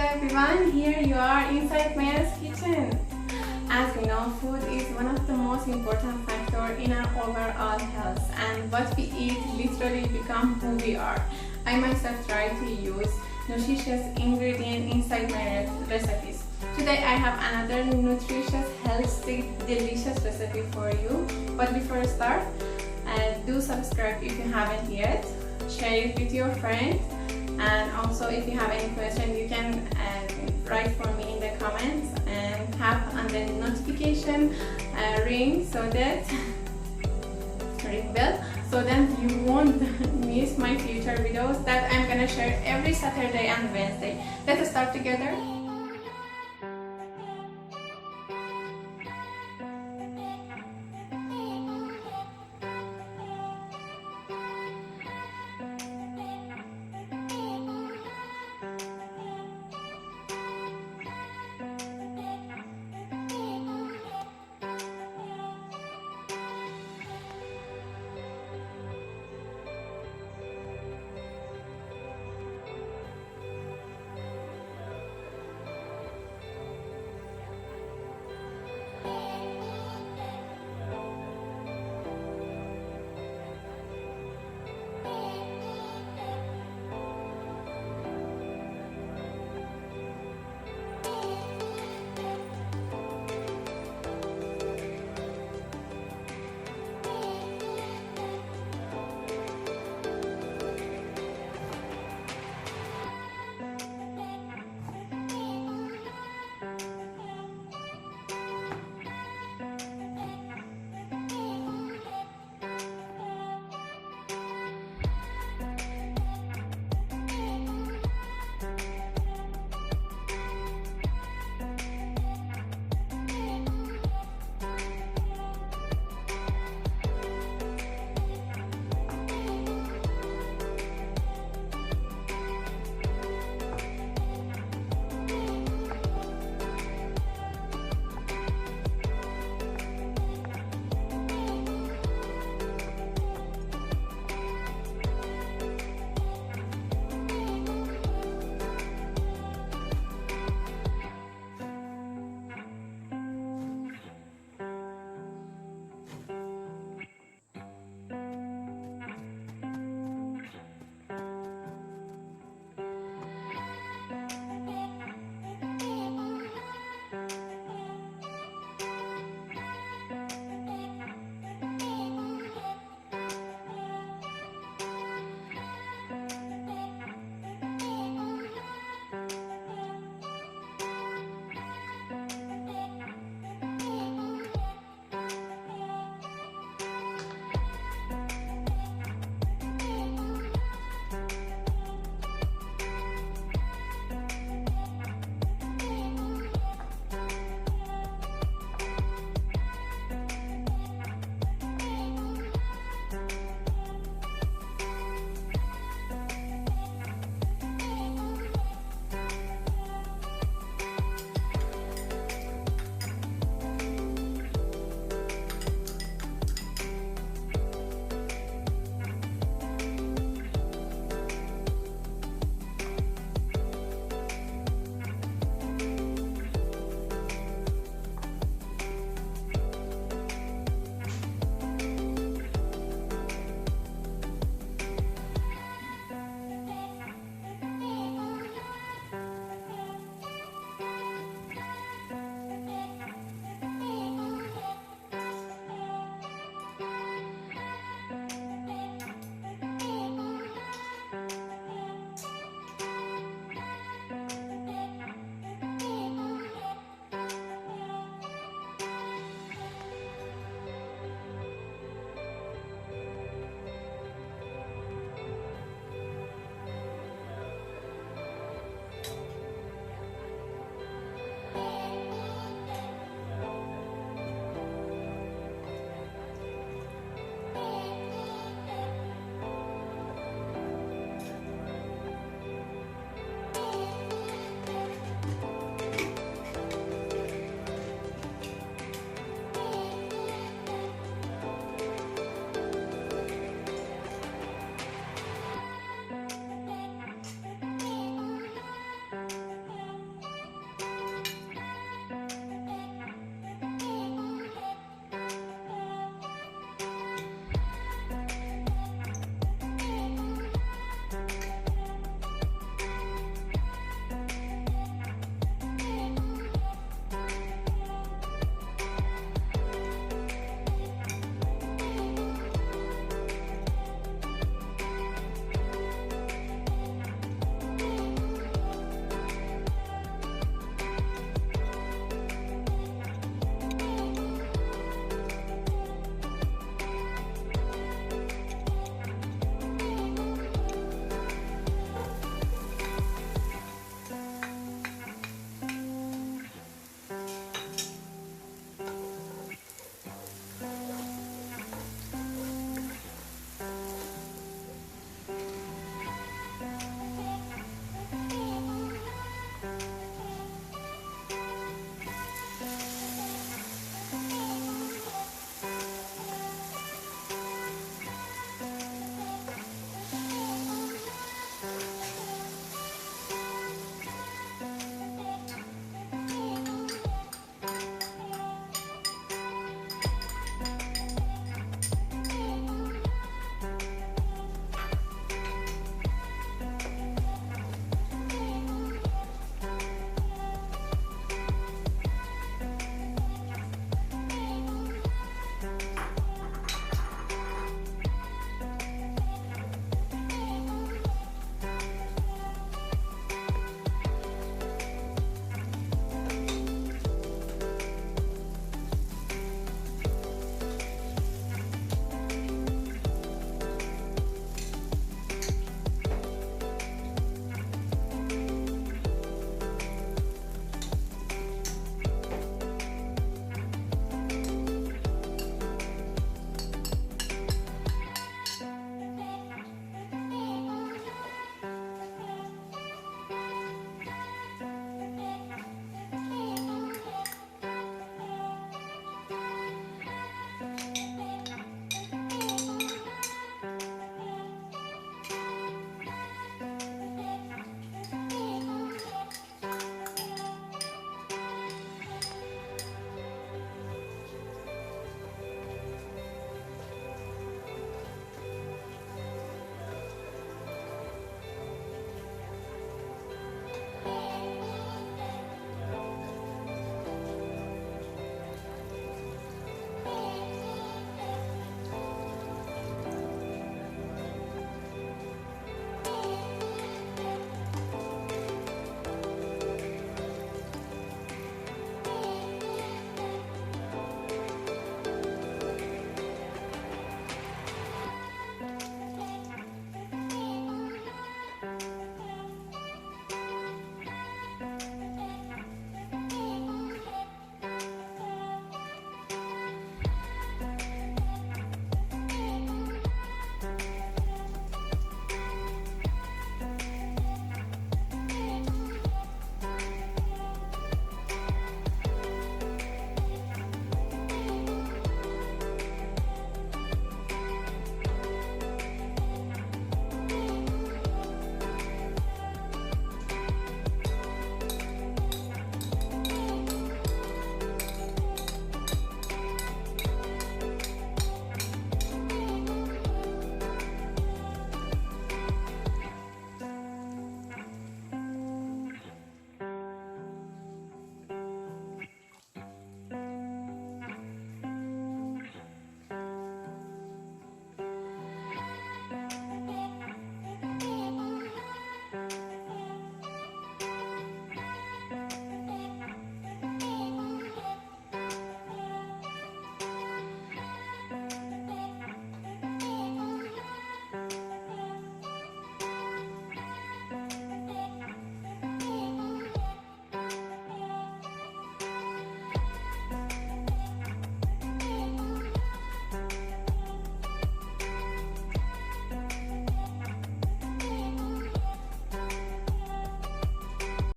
Hello everyone, here you are inside Maya's kitchen. As we know, food is one of the most important factors in our overall health, and what we eat literally becomes who we are. I myself try to use nutritious ingredients inside my recipes. Today I have another nutritious, healthy, delicious recipe for you. But before I start, do subscribe if you haven't yet. Share it with your friends, and also if you have any question you can write for me in the comments and tap on the notification ring so that ring bell so that you won't miss my future videos that I'm gonna share every Saturday and Wednesday. Let's start together.